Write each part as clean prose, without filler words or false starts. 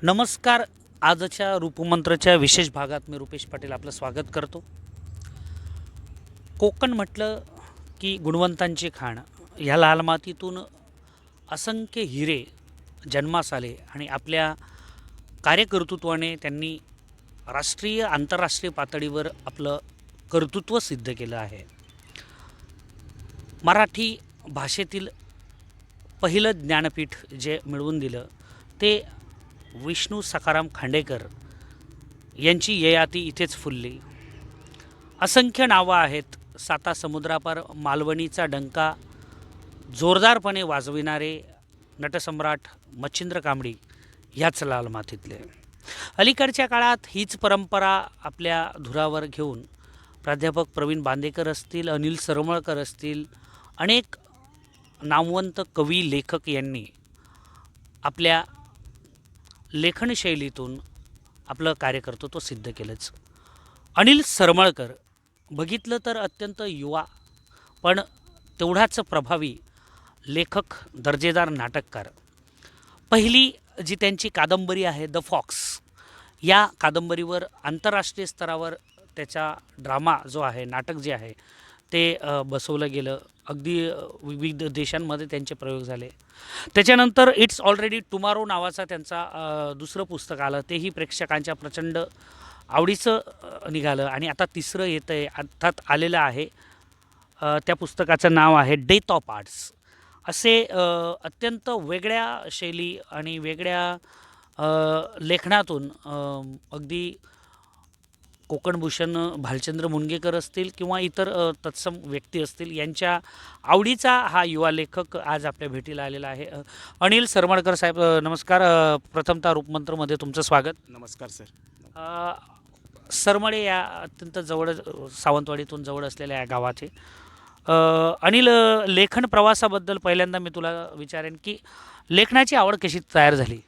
नमस्कार. आजच्या रूपमंत्रच्या विशेष भागात मी रुपेश पाटील आपलं स्वागत करतो. कोकण म्हटलं की गुणवंतांची खाण. ह्या लाल मातीतून असंख्य हिरे जन्मास आले आणि आपल्या कार्यकर्तृत्वाने त्यांनी राष्ट्रीय आंतरराष्ट्रीय पातळीवर आपलं कर्तृत्व सिद्ध केलं आहे. मराठी भाषेतील पहिलं ज्ञानपीठ जे मिळवून दिलं ते विष्णू सखाराम खांडेकर यांची ययाती इथेच फुलली. असंख्य नावं आहेत. साता समुद्रापार मालवणीचा डंका जोरदारपणे वाजविणारे नटसम्राट मच्छिंद्र कांबळी ह्याच लाल मातीतले. अलीकडच्या काळात हीच परंपरा आपल्या धुरावर घेऊन प्राध्यापक प्रवीण बांदेकर असतील, अनिल सरमळकर असतील, अनेक नामवंत कवी लेखक यांनी आपल्या लेखनशैलीतून आपलं कार्यकर्तृत्व सिद्ध केलंच. अनिल सरमळकर बघितलं तर अत्यंत युवा पण तेवढाच प्रभावी लेखक, दर्जेदार नाटककार. पहिली जी त्यांची कादंबरी आहे द फॉक्स, या कादंबरीवर आंतरराष्ट्रीय स्तरावर त्याचा ड्रामा जो आहे, नाटक जे आहे ते बसवलं गेलं. अगदी विविध देशांमध्ये त्यांचे प्रयोग झाले. त्याच्यानंतर इट्स ऑलरेडी टुमारो नावाचा त्यांचा दुसरं पुस्तक आलं, तेही प्रेक्षकांच्या प्रचंड आवडीचं निघालं. आणि आता तिसरं येतं आहे, अर्थात आलेलं आहे. त्या पुस्तकाचं नाव आहे डेथ ऑफ आर्ट्स. असे अत्यंत वेगळ्या शैली आणि वेगळ्या लेखनातून अगदी कोकणभूषण भालचंद्र मुनगेकर असतील किंवा इतर तत्सम व्यक्ती असतील, यांच्या आवडीचा हा युवा लेखक आज आपल्या भेटीला आलेला आहे. अनिल सरमळकर साहेब, नमस्कार. प्रथमतः रूपमंत्रमध्ये तुमचं स्वागत. नमस्कार सर. अ, सरमळे या अत्यंत जवळ, सावंतवाडीतून जवळ असलेल्या या गावाचे. अनिल, लेखन प्रवासाबद्दल पहिल्यांदा मी तुला विचारेन की लेखनाची आवड कशी तयार झाली?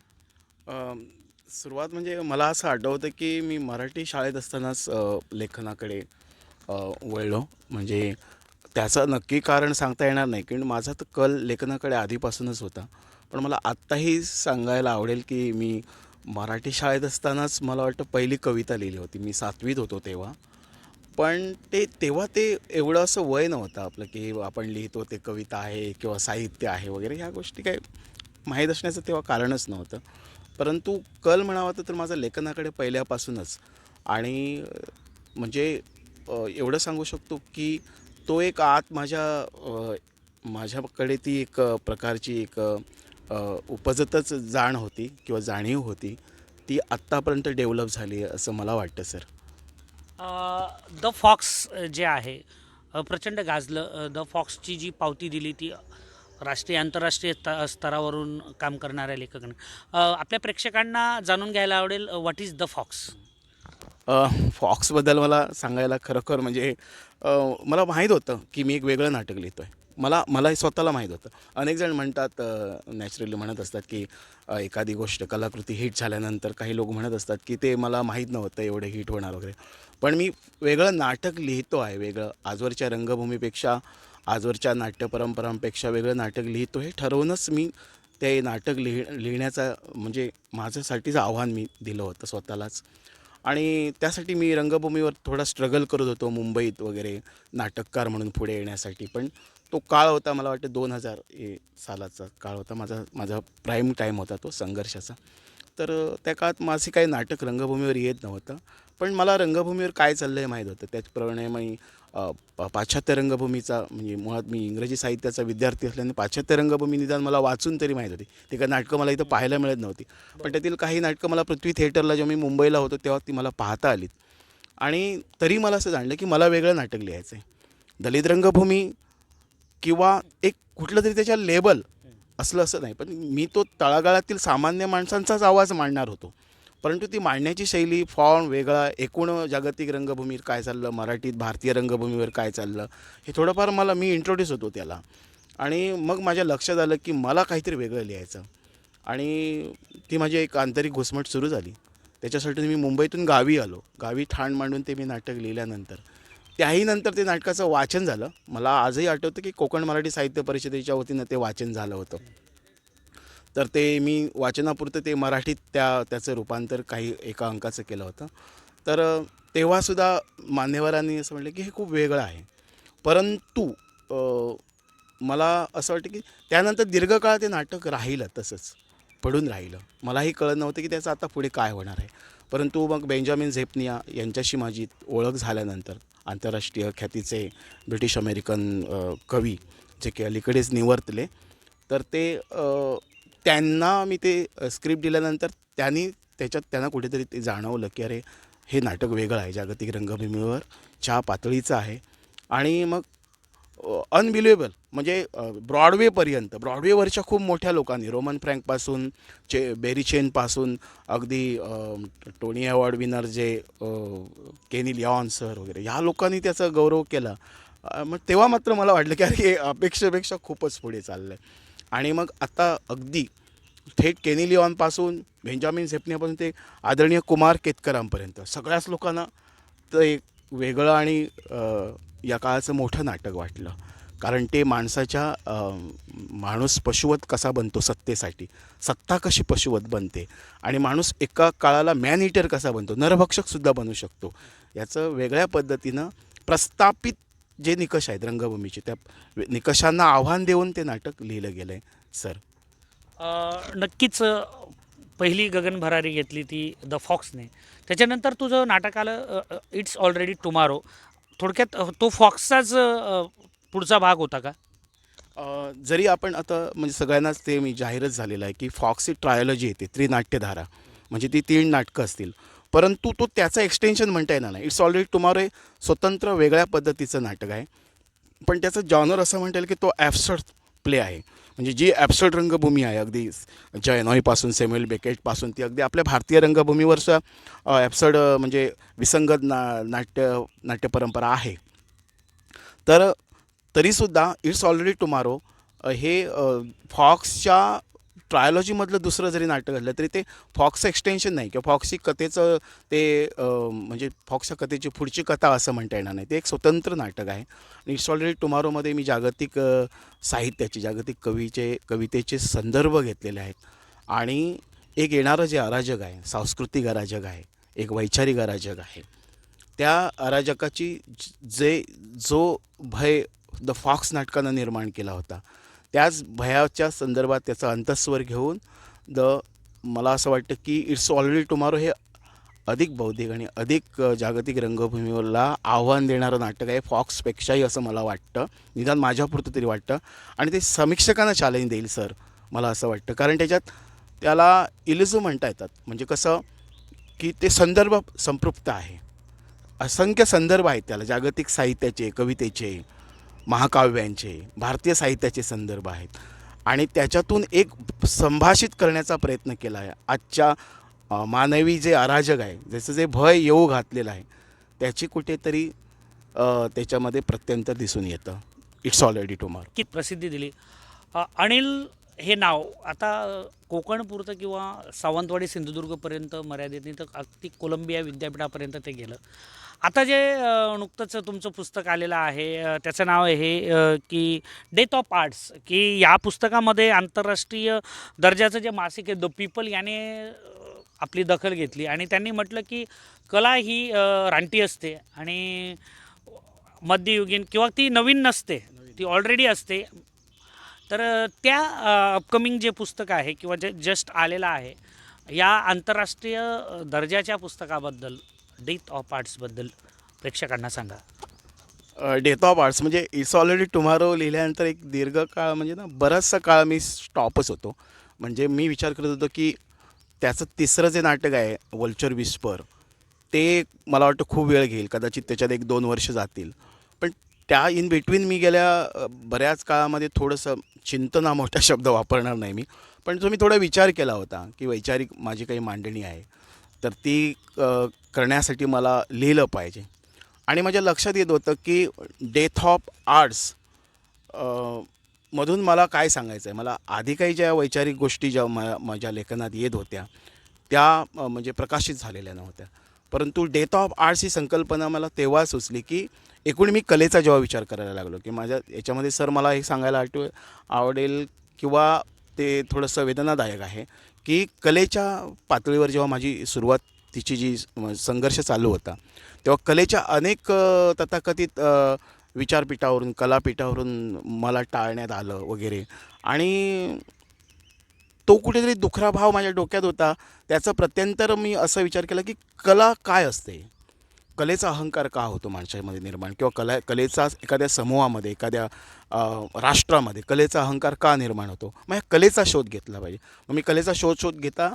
सुरुवात म्हणजे मला असं आठवतं की मी मराठी शाळेत असतानाच लेखनाकडे वळलो. म्हणजे त्याचं नक्की कारण सांगता येणार नाही, कारण माझा तर कल लेखनाकडे आधीपासूनच होता. पण मला आत्ताही सांगायला आवडेल की मी मराठी शाळेत असतानाच मला वाटतं पहिली कविता लिहिली होती. मी 7वीत होतो तेव्हा. पण तेव्हा ते एवढं असं वय नव्हतं आपलं की आपण लिहितो ते कविता आहे किंवा साहित्य आहे वगैरे, ह्या गोष्टी काही माहीत असण्याचं तेव्हा कारणच नव्हतं. परंतु कल म्हणावा तर माझा लेखनाकडे पहिल्यापासूनच. आणि म्हणजे एवढं सांगू शकतो की तो एक आत माझ्याकडे ती एक प्रकारची एक उपजतच जाण होती किंवा जाणीव होती. ती आत्तापर्यंत डेव्हलप झाली आहे असं मला वाटतं सर. द फॉक्स जे आहे प्रचंड गाजलं. द फॉक्सची जी पावती दिली ती राष्ट्रीय आंतरराष्ट्रीय स्तरावरून काम करणाऱ्या लेखकांना. आपल्या प्रेक्षकांना जाणून घ्यायला आवडेल, व्हॉट इज द फॉक्स? फॉक्सबद्दल मला सांगायला खरोखर म्हणजे मला माहीत होतं की मी एक वेगळं नाटक लिहितो आहे. मला स्वतःला माहीत होतं. अनेक जण म्हणतात, नॅचरली म्हणत असतात की एखादी गोष्ट कलाकृती हिट झाल्यानंतर काही लोक म्हणत असतात की ते मला माहीत नव्हतं एवढं हिट होणार वगैरे. पण मी वेगळं नाटक लिहितो आहे. वेगळं आजवरच्या रंगभूमीपेक्षा, आजवरच्या नाट्यपरंपरांपेक्षा वेगळं नाटक लिहितो हे ठरवूनच मी ते नाटक लिहिण्याचा म्हणजे माझ्यासाठीचं आव्हान मी दिलं होतं स्वतःलाच. आणि त्यासाठी मी रंगभूमीवर थोडा स्ट्रगल करत होतो मुंबईत वगैरे नाटककार म्हणून पुढे येण्यासाठी. पण तो काळ होता, मला वाटतं 2000 सालाचा काळ होता. माझा प्राईम टाईम होता तो संघर्षाचा. तर त्या काळात माझे काही नाटक रंगभूमीवर येत नव्हतं. पण मला रंगभूमीवर काय चाललं आहे माहीत होतं. त्याचप्रमाणे मी पाश्चात्य रंगभूमीचा, म्हणजे मुळात मी इंग्रजी साहित्याचा विद्यार्थी असल्याने पाश्चात्य रंगभूमी निदान मला वाचून तरी माहीत होती. ती काही नाटकं मला इथं पाहायला मिळत नव्हती. पण त्यातील काही नाटकं मला पृथ्वी थिएटरला जेव्हा मी मुंबईला होतो तेव्हा ती मला पाहता आलीत. आणि तरी मला असं जाणलं की मला वेगळं नाटक लिहायचं आहे. दलित रंगभूमी किंवा एक कुठलं तरी त्याच्या लेबल असलं असं नाही. पण मी तो तळागाळातील सामान्य माणसांचाच आवाज मांडणार होतो. परंतु ती मांडण्याची शैली, फॉर्म वेगळा, एकूण जागतिक रंगभूमीवर काय चाललं, मराठीत भारतीय रंगभूमीवर काय चाललं, हे थोडंफार मी इंट्रोड्यूस होतो त्याला. आणि मग माझ्या लक्षात आलं की मला काहीतरी वेगळं लिहायचं. आणि ती माझी एक आंतरिक घुसमट सुरू झाली. त्याच्यासाठी मी मुंबईतून गावी आलो. गावी ठाण मांडून ते मी नाटक लिहिल्यानंतर, त्याही नंतर ते नाटकाचं वाचन झालं. मला आजही आठवतं की कोकण मराठी साहित्य परिषदेच्या वतीनं ते वाचन झालं होतं. तर ते मी वाचनापुरतं ते मराठीत त्याचं रूपांतर काही एका अंकाचं केलं होतं. तर तेव्हासुद्धा मान्यवरांनी असं म्हटलं की हे खूप वेगळं आहे. परंतु मला असं वाटतं की त्यानंतर दीर्घकाळ ते नाटक राहिलं तसंच पडून राहिलं. मलाही कळत नव्हतं की त्याचं आता पुढे काय होणार आहे. परंतु मग बेंजामिन झेपनिया यांच्याशी माझी ओळख झाल्यानंतर आंतरराष्ट्रीय ख्यातीचे ब्रिटिश अमेरिकन कवी जे की अलीकडेच निवर्तले, तर त्यांना मी ते स्क्रिप्ट दिल्यानंतर त्यांना कुठेतरी ते जाणवलं की अरे हे नाटक वेगळं आहे, जागतिक रंगभूमीवर च्या पातळीचं आहे. आणि मग अनबिलिव्हेबल म्हणजे ब्रॉडवेवरच्या खूप मोठ्या लोकांनी रोमन फ्रँकपासून बेरी चेनपासून अगदी टोनी अवॉर्ड विनर जे केनी लिऑन सर वगैरे ह्या लोकांनी त्याचा गौरव केला. मग तेव्हा मात्र मला वाटलं की अरे हे अपेक्षेपेक्षा खूपच पुढे चाललं आहे. आणि मग आता अगदी थेट केनी लिऑनपासून बेंजामिन झेपनियापासून ते आदरणीय कुमार केतकरांपर्यंत सगळ्याच लोकांना तर एक वेगळं आणि या काळाचं मोठं नाटक वाटलं. कारण ते माणूस पशुवत कसा बनतो सत्तेसाठी, सत्ता कशी पशुवत बनते आणि माणूस एका काळाला मॅन ईटर कसा बनतो, नरभक्षकसुद्धा बनू शकतो, याचं वेगळ्या पद्धतीनं प्रस्थापित जे निकष आहेत रंगभूमीचे त्या निकषांना आव्हान देऊन ते नाटक लिहिलं गेलं आहे सर. नक्कीच पहिली गगन भरारी घेतली ती द फॉक्सने. त्याच्यानंतर तुझं नाटक आलं इट्स ऑलरेडी टुमारो. थोडक्यात तो फॉक्सचाच पुढचा भाग होता का? जरी आपण आता म्हणजे सगळ्यांनाच ते मी जाहीरच झालेलं आहे की फॉक्सची ट्रायोलॉजी येते त्रिनाट्यधारा, म्हणजे ती 3 नाटकं असतील. परंतु तो त्याचं एक्सटेन्शन म्हणता येणार नाही. इट्स ऑलरेडी टुमारो हे स्वतंत्र वेगळ्या पद्धतीचं नाटक आहे. पण त्याचं जॉनर असं म्हणता येईल की तो ॲब्सर्ड प्ले आहे. म्हणजे जी ॲब्सर्ड रंगभूमी आहे अगदी जयनॉईपासून सॅम्युएल बेकेटपासून ती अगदी आपल्या भारतीय रंगभूमीवरचं ॲब्सर्ड म्हणजे विसंगत नाट्यपरंपरा आहे. तर तरीसुद्धा इट्स ऑलरेडी टुमारो हे फॉक्सच्या ट्रायोलॉजीमधलं दुसरं जरी नाटक असलं तरी ते फॉक्सचं एक्सटेन्शन नाही किंवा फॉक्सची कथेचं ते म्हणजे फॉक्सच्या कथेची पुढची कथा असं म्हणता येणार नाही. ते एक स्वतंत्र नाटक आहे. आणि इट्स ऑलरेडी टुमारोमध्ये मी जागतिक साहित्याचे जागतिक कवितेचे संदर्भ घेतलेले आहेत. आणि एक येणारं जे अराजक आहे, सांस्कृतिक अराजक आहे, एक वैचारिक अराजक आहे, त्या अराजकाची जो भय द फॉक्स नाटकानं निर्माण केला होता, त्याच भयाच्या संदर्भात त्याचा अंतस्वर घेऊन मला असं वाटतं की इट्स ऑलरेडी टुमारो हे अधिक बौद्धिक आणि अधिक जागतिक रंगभूमीला आव्हान देणारं नाटक आहे फॉक्सपेक्षाही, असं मला वाटतं. निदान माझ्यापुरतं तरी वाटतं. आणि ते समीक्षकांना चॅलेंज देईल सर, मला असं वाटतं. कारण त्याला इलिझम म्हणता येतात. म्हणजे कसं की ते संदर्भ संपृक्त आहे. असंख्य संदर्भ आहेत त्याला, जागतिक साहित्याचे, कवितेचे, महाकाव्यांचे, भारतीय साहित्याचे संदर्भ आहेत. आणि त्याच्यातून एक संभाषित करण्याचा प्रयत्न केला आहे. आजच्या मानवी जे अराजक आहे, जसं जे भय येऊ घातलेलं आहे, त्याची कुठेतरी त्याच्यामध्ये प्रत्यंतर दिसून येतं. It's already tomorrow. की प्रसिद्धी दिली. अनिल हे नाव आता कोकणपुरतं किंवा सावंतवाडी सिंधुदुर्गपर्यंत मर्यादित नाही, तर अगदी कोलंबिया विद्यापीठापर्यंत ते गेलं. आता जे नुकतंच तुमचं पुस्तक आलेलं आहे त्याचं नाव आहे की डेथ ऑफ आर्ट्स, की या पुस्तकामध्ये आंतरराष्ट्रीय दर्जाचं जे मासिक आहे द पीपल याने आपली दखल घेतली आणि त्यांनी म्हटलं की कला ही रानटी असते आणि मध्ययुगीन किंवा ती नवीन नसते, ती ऑलरेडी असते. तर त्या अपकमिंग जे पुस्तक आहे किंवा जे जस्ट आलेलं आहे या आंतरराष्ट्रीय दर्जाच्या पुस्तकाबद्दल, डेथ ऑफ आर्ट्सबद्दल प्रेक्षकांना सांगा. डेथ ऑफ आर्ट्स म्हणजे इट्स ऑलरेडी टुमारो लिहिल्यानंतर एक दीर्घकाळ म्हणजे ना बराचसा काळ मी स्टॉपच होतो. म्हणजे मी विचार करत होतो की त्याचं तिसरं जे नाटक आहे वल्चर विस्पर, ते मला वाटतं खूप वेळ घेईल, कदाचित त्याच्यात 1-2 वर्ष जातील. पण त्या इन बिटवीन मी गेल्या बऱ्याच काळामध्ये थोडंसं चिंतन हा मोठा शब्द वापरणार नाही मी, पण जो मी थोडा विचार केला होता की वैचारिक माझी काही मांडणी आहे तर ती करण्यासाठी मला लिहिलं पाहिजे. आणि माझ्या लक्षात येत होतं की डेथ ऑफ आर्ट्स मधून मला काय सांगायचं आहे. मला आधी काही ज्या वैचारिक गोष्टी ज्या माझ्या लेखनात येत होत्या त्या म्हणजे प्रकाशित झालेल्या नव्हत्या. परंतु डेथ ऑफ आर्ट्स ही संकल्पना मला तेव्हा सुचली की एकूण मी कलेचा जेव्हा विचार करायला लागलो की माझ्या याच्यामध्ये सर मला हे सांगायला आवडेल किंवा ते थोडंसं वेदनादायक आहे की कलेच्या पातळीवर जेव्हा माझी सुरुवातीची जी संघर्ष चालू होता तेव्हा कलेच्या अनेक तथाकथित विचारपीठावरून कलापीठावरून मला टाळण्यात आलं वगैरे आणि तो कुठेतरी दुखरा भाव माझ्या डोक्यात होता. त्याचं प्रत्यंतर मी असा विचार केला की कला काय असते, कलेचा अहंकार का होतो माणसामध्ये निर्माण किंवा कलेचा एखाद्या समूहामध्ये एखाद्या राष्ट्रामध्ये कलेचा अहंकार का निर्माण होतो. मग ह्या कलेचा शोध घेतला पाहिजे. मग मी कलेचा शोध घेता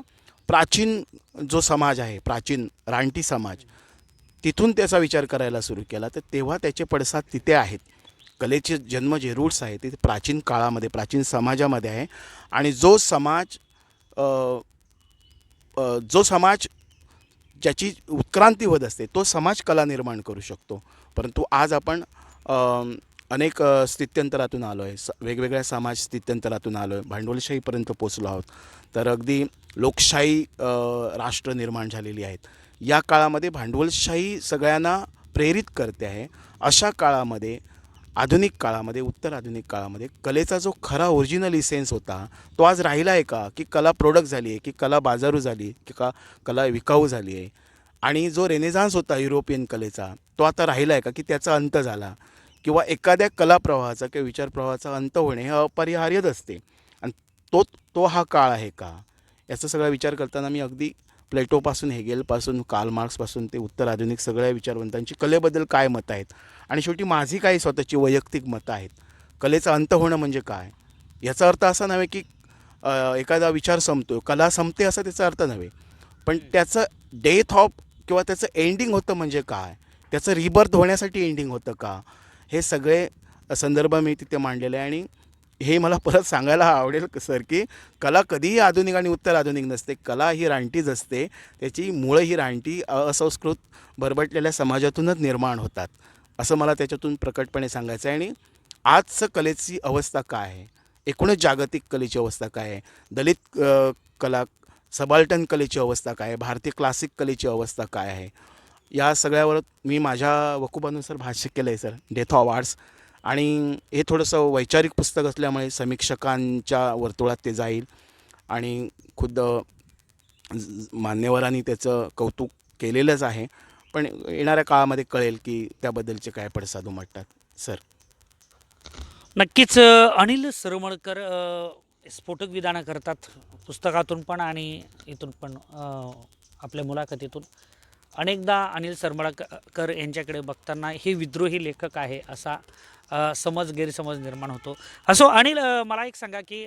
प्राचीन जो समाज आहे, प्राचीन रानटी समाज, तिथून त्याचा विचार करायला सुरू केला. तर तेव्हा त्याचे पडसाद तिथे आहेत. कलेचे जन्म जे रूट्स आहेत ते प्राचीन काळामध्ये प्राचीन समाजामध्ये आहे. आणि जो समाज ज्याची उत्क्रांती होत असते तो समाज कला निर्माण करू शकतो. परंतु आज आपण अनेक स्थित्यंतरातून आलो आहे, वेगवेगळ्या समाज स्थित्यंतरातून आलो आहे, भांडवलशाहीपर्यंत पोचलो आहोत. तर अगदी लोकशाही राष्ट्र निर्माण झालेली आहेत. या काळामध्ये भांडवलशाही सगळ्यांना प्रेरित करते आहे. अशा काळामध्ये आधुनिक काळामध्ये उत्तर आधुनिक काळामध्ये कलेचा जो खरा ओरिजिनल इसेन्स होता तो आज राहिला आहे का, की कला प्रोडक्ट झाली आहे, की कला बाजारू झाली, की कला विकाऊ झाली आहे. आणि जो रेनेसान्स होता युरोपियन कलेचा तो आता राहिला आहे का, की त्याचा अंत झाला. किंवा एखाद्या कला प्रवाहाचा किंवा विचार प्रवाहाचा अंत होणे हे अपरिहार्यच असते. आणि तो तो हा काळ आहे का, याचा सगळा विचार करताना मी अगदी प्लेटोपासून हेगेलपासून कार्ल मार्क्सपासून ते उत्तर आधुनिक सगळ्या विचारवंतांची कलेबद्दल काय मतं आहेत आणि शेवटी माझी काही स्वतःची वैयक्तिक मतं आहेत. कलेचा अंत होणं म्हणजे काय, याचा अर्थ असा नव्हे की एखादा विचार संपतो, कला संपते असा त्याचा अर्थ नव्हे. पण त्याचं डेथ ऑफ किंवा त्याचं एंडिंग होतं म्हणजे काय, त्याचं रिबर्थ होण्यासाठी एंडिंग होतं का, हे सगळे संदर्भ मी तिथे मांडलेले आहे. आणि हे मला परत सांगायला आवडेल सर की कला कधीही आधुनिक आणि उत्तर आधुनिक नसते. कला ही रानटीच असते. त्याची मुळं ही रानटी असंस्कृत भरभटलेल्या समाजातूनच निर्माण होतात, असं मला त्याच्यातून प्रकटपणे सांगायचं आहे. आणि आजचं कलेची अवस्था काय आहे, एकूणच जागतिक कलेची अवस्था काय आहे, दलित कला सबाल्टन कलेची अवस्था काय आहे, भारतीय क्लासिक कलेची अवस्था काय आहे, या सगळ्यावर मी माझ्या वकुबानुसार भाष्य केलं आहे सर, डेथ ऑफ आर्ट्स. आणि हे थोडंसं वैचारिक पुस्तक असल्यामुळे समीक्षकांच्या वर्तुळात ते जाईल आणि खुद्द मान्यवरांनी त्याचं कौतुक केलेलंच आहे. पण येणाऱ्या काळामध्ये कळेल की त्याबद्दलचे काय पडसाद उमटतात सर. नक्कीच अनिल सरमळकर स्फोटक विधानं करतात पुस्तकातून पण आणि इथून पण आपल्या मुलाखतीतून. अनेकदा अनिल सरमळकर यांच्याकडे बघताना हे विद्रोही लेखक आहे असा समज गैरसमज निर्माण होतो. असो अनिल, मला एक सांगा की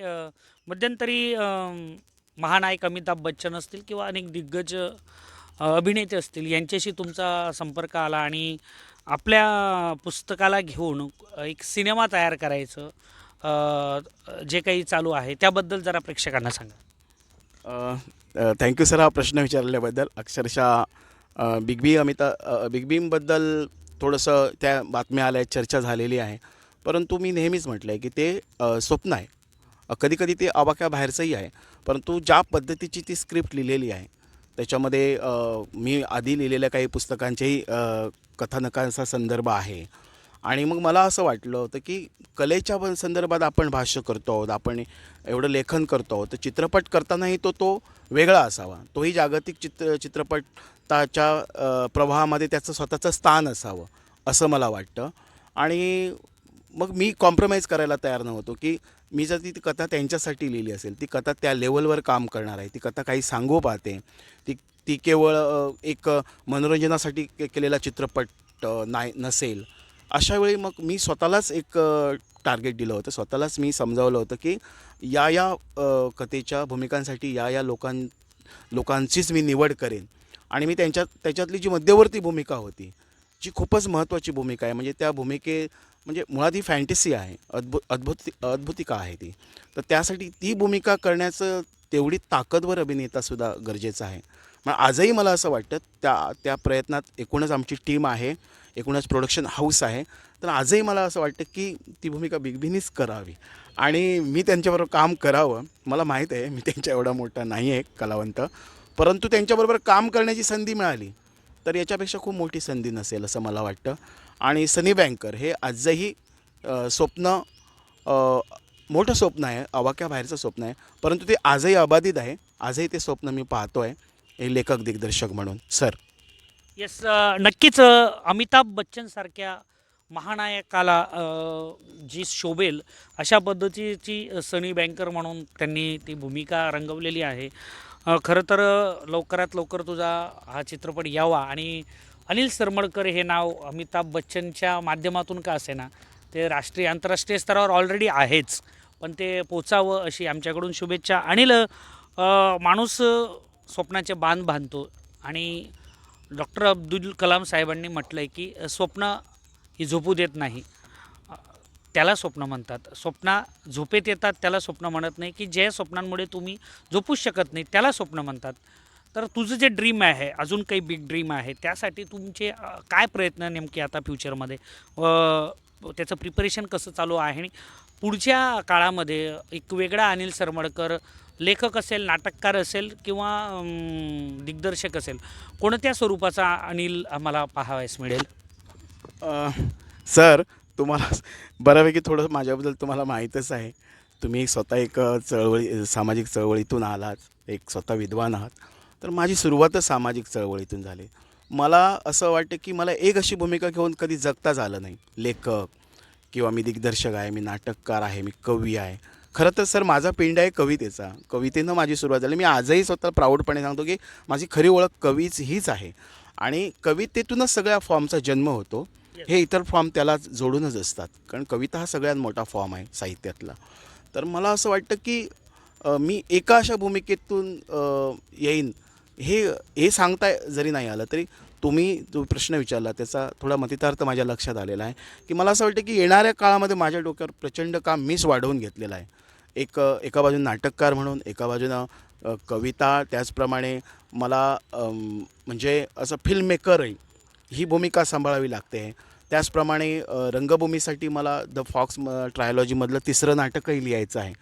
मध्यंतरी महानायक अमिताभ बच्चन असतील किंवा अनेक दिग्गज अभिनेते असतील यांच्याशी तुमचा संपर्क आला आणि आपल्या पुस्तकाला घेऊन एक सिनेमा तयार करायचं जे काही चालू आहे त्याबद्दल जरा प्रेक्षकांना सांगा. थँक्यू सर हा प्रश्न विचारल्याबद्दल. अक्षरशः बिग बीमबद्दल थोडंसं त्या बातम्या आल्या, चर्चा झालेली आहे. परंतु मी नेहमीच म्हटलं आहे की ते स्वप्न आहे. कधीकधी ते आवाक्याबाहेरचंही आहे. परंतु ज्या पद्धतीची ती स्क्रिप्ट लिहिलेली आहे त्याच्यामध्ये मी आधी लिहिलेल्या काही पुस्तकांचेही कथानकांचा संदर्भ आहे. आणि मग मला असं वाटलं होतं की कलेच्या संदर्भात आपण भाष्य करतो आहोत, आपण एवढं लेखन करतो आहोत, तर चित्रपट करतानाही तो वेगळा असावा. तोही जागतिक चित्रपटाच्या प्रवाहामध्ये त्याचं स्वतःचं स्थान असावं असं मला वाटतं. आणि मग मी कॉम्प्रोमाइज करायला तयार नव्हतो की मी जर ती कथा त्यांच्यासाठी लिहिली असेल, ती कथा त्या लेवलवर काम करणार आहे, ती कथा काही सांगू पाहते, ती केवळ एक मनोरंजनासाठी केलेला चित्रपट नसेल. अशावेळी मग मी स्वतःलाच एक टार्गेट दिलं होतं, स्वतःलाच मी समजावलं होतं की या कथेच्या भूमिकांसाठी या लोकांचीच मी निवड करेन. आणि मी त्याच्यातली जी मध्यवर्ती भूमिका होती जी खूपच महत्त्वाची भूमिका आहे, म्हणजे त्या म्हणजे मुळात ही फॅन्टसी आहे, अद्भुतिका आहे ती. तर त्यासाठी ती भूमिका करण्याचं तेवढी ताकदवर अभिनेतासुद्धा गरजेचं आहे. मग आजही मला असं वाटतं त्या प्रयत्नात एकूणच आमची टीम आहे, एकूणच प्रोडक्शन हाऊस आहे. तर आजही मला असं वाटतं की ती भूमिका बिग बीनीच करावी आणि मी त्यांच्याबरोबर काम करावं. मला माहीत आहे मी त्यांच्या एवढा मोठा नाही आहे कलावंत, परंतु त्यांच्याबरोबर काम करण्याची संधी मिळाली तर याच्यापेक्षा खूप मोठी संधी नसेल असं मला वाटतं. आणि सनी बँकर हे आजही स्वप्न मोठं स्वप्न आहे, आवाक्याबाहेरचं स्वप्न आहे, परंतु ते आजही अबाधित आहे. आजही ते स्वप्न मी पाहतो आहे, एक लेखक दिग्दर्शक म्हणून. सर, येस, नक्कीच अमिताभ बच्चनसारख्या महानायकाला जी शोभेल अशा पद्धतीची सनी बँकर म्हणून त्यांनी ती भूमिका रंगवलेली आहे. खरं तर लवकरात लवकर तुझा हा चित्रपट यावा आणि अनिल सरमळकर हे नाव अमिताभ बच्चनच्या माध्यमातून का असेना ते राष्ट्रीय आंतरराष्ट्रीय स्तरावर ऑलरेडी आहेच, पण ते पोचावं अशी आमच्याकडून शुभेच्छा. अनिल, माणूस स्वप्नाचे बांध बांधतो आणि डॉक्टर अब्दुल कलाम साहेबांनी म्हटलं आहे की स्वप्न ही झोपू देत नाही, अ, त्याला स्वप्न म्हणतात. स्वप्न झोपेत येतात त्याला स्वप्न म्हणत नाही, की ज्या स्वप्नांमुळे तुम्ही झोपूच शकत नाही त्याला स्वप्न म्हणतात. तर तुझं जे ड्रीम आहे, अजून काही बिग ड्रीम आहे, त्यासाठी तुमचे काय प्रयत्न नेमके आता फ्युचरमध्ये, त्याचं प्रिपरेशन कसं चालू आहे आणि पुढच्या काळामध्ये एक वेगळा अनिल सरमळकर लेखक असेल, नाटककार असेल किंवा दिग्दर्शक असेल, कोणत्या स्वरूपाचा अनिल आम्हाला पाहावयास मिळेल? अ, सर, तुम्हाला बऱ्यापैकी थोडं माझ्याबद्दल तुम्हाला माहीतच आहे. तुम्ही स्वतः एक चळवळी सामाजिक चळवळीतून आलात, एक स्वतः विद्वान आहात. तर माझी सुरुवातच सामाजिक चळवळीतून झाली. मला असं वाटतं की मला एक अशी भूमिका घेऊन कधी जगताच आलं नाही. लेखक किंवा मी दिग्दर्शक आहे, मी नाटककार आहे, मी कवी आहे. खरं तर सर माझा पिंड आहे कवितेचा. कवितेनं माझी सुरुवात झाली. मी आजही स्वतः प्राऊडपणे सांगतो की माझी खरी ओळख कवीच हीच आहे आणि कवितेतूनच सगळ्या फॉर्मचा जन्म होतो. हे इतर फॉर्म त्याला जोडूनच असतात, कारण कविता हा सगळ्यात मोठा फॉर्म आहे साहित्यातला. तर मला असं वाटतं की मी एका अशा भूमिकेतून येईन हे हे सांगता जरी नाही आलं तरी तुम्ही जो प्रश्न विचारला त्याचा थोडा मतितार्थ माझ्या लक्षात आलेला आहे की मला असं वाटतं की येणाऱ्या काळामध्ये माझ्या डोक्यावर प्रचंड काम मीच वाढवून घेतलेलं आहे. एका बाजूने नाटककार म्हणून, एका बाजूनं कविता, त्याचप्रमाणे मला म्हणजे असं फिल्ममेकरही ही भूमिका सांभाळावी लागते. त्याचप्रमाणे रंगभूमीसाठी मला द फॉक्स ट्रायोलॉजीमधलं तिसरं नाटकही लिहायचं आहे.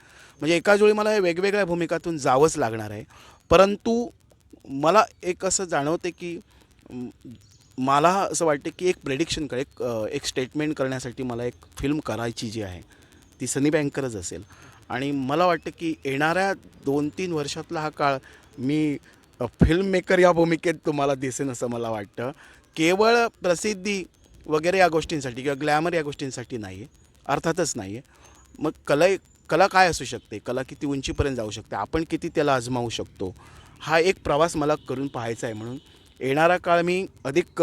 म्हणजे एकाच वेळी मला हे वेगवेगळ्या भूमिकातून जावंच लागणार आहे. परंतु मला एक असं जाणवते की म, मला असं वाटते की एक प्रेडिक्शन एक स्टेटमेंट करण्यासाठी मला एक फिल्म करायची जी आहे ती सनी बँकरच असेल. आणि मला वाटतं की येणाऱ्या 2-3 वर्षातला हा काळ मी फिल्म मेकर या भूमिकेत तुम्हाला दिसेन असं मला वाटतं. केवळ प्रसिद्धी वगैरे या गोष्टींसाठी किंवा ग्लॅमर या गोष्टींसाठी नाही आहे, अर्थातच नाही आहे. मग कला काय असू शकते, कला किती उंचीपर्यंत जाऊ शकते, आपण किती त्याला आजमावू शकतो, हा एक प्रवास मला करून पाहायचा आहे. म्हणून येणारा काळ मी अधिक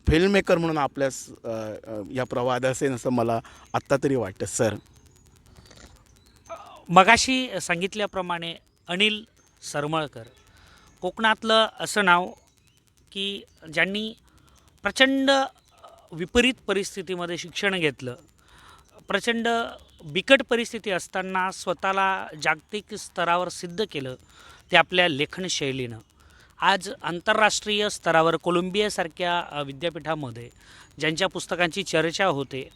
फिल्म मेकर म्हणून या प्रवाहात असेल असं मला आत्ता तरी वाटतं. सर, मगाशी सांगितल्याप्रमाणे अनिल सरमळकर कोकणातलं असं नाव की ज्यांनी प्रचंड विपरीत परिस्थितीमध्ये शिक्षण घेतलं, प्रचंड बिकट परिस्थिती असताना स्वतःला जागतिक स्तरावर सिद्ध केलं ते आपल्या लेखनशैलीनं. आज आंतरराष्ट्रीय स्तरावर कोलंबियासारख्या विद्यापीठामध्ये ज्यांच्या पुस्तकांची चर्चा होते,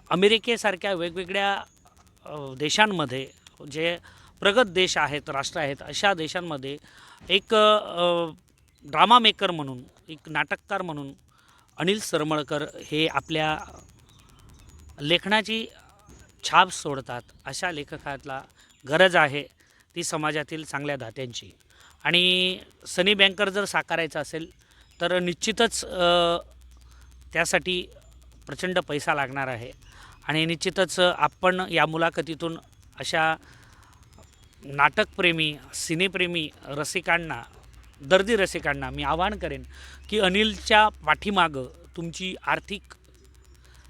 अमेरिकेसारख्या वेगवेगळ्या देशांमध्ये, जे प्रगत देश आहेत, राष्ट्र आहेत, अशा देशांमध्ये एक ड्रामा मेकर म्हणून, एक नाटककार म्हणून अनिल सरमळकर हे आपल्या लेखनाची छाप सोडतात. अशा लेखकाला गरज आहे ती समाजातील चांगल्या दात्यांची. आणि सनी बँकर जर साकारायचं असेल तर निश्चितच त्यासाठी प्रचंड पैसा लागणार आहे. आणि निश्चितच आपण या मुलाखतीतून अशा नाटकप्रेमी, सिनेप्रेमी रसिकांना, दर्दी रसिकांना मी आवाहन करेन की अनिलच्या पाठीमागं तुमची आर्थिक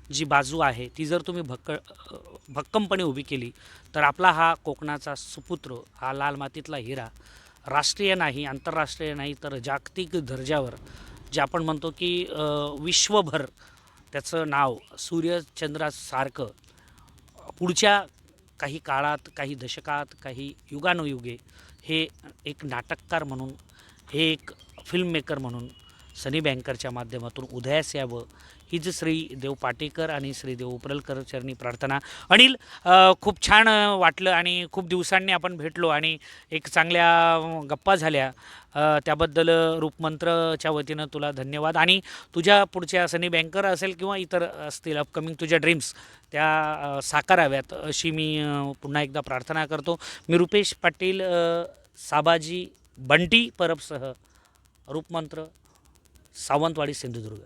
जी बाजू आहे ती जर तुम्ही भक्कमपणे उभी केली तर आपला हा कोकणाचा सुपुत्र, हा लाल मातीतला हिरा राष्ट्रीय नाही, आंतरराष्ट्रीय नाही, तर जागतिक दर्जावर जे आपण म्हणतो की विश्वभर त्याचं नाव सूर्यचंद्रासारखं पुढच्या काही काळात, काही दशकात, काही युगानुयुगे हे एक नाटककार म्हणून, हे एक फिल्ममेकर म्हणून सनी बँकरच्या माध्यमातून उदयास यावं हीच श्री देव पाटेकर आणि श्री देव उपरलकर चरणी प्रार्थना. अनिल, खूप छान वाटलं आणि खूप दिवसांनी आपण भेटलो आणि एक चांगल्या गप्पा झाल्या. त्याबद्दल रूपमंत्रच्या वतीनं तुला धन्यवाद. आणि तुझ्या पुढच्या सनी बँकर असेल किंवा इतर असतील अपकमिंग तुझ्या ड्रीम्स त्या साकाराव्यात अशी मी पुन्हा एकदा प्रार्थना करतो. मी रुपेश पाटील, साबाजी बंटी परबसह रूपमंत्र, सावंतवाडी, सिंधुदुर्ग.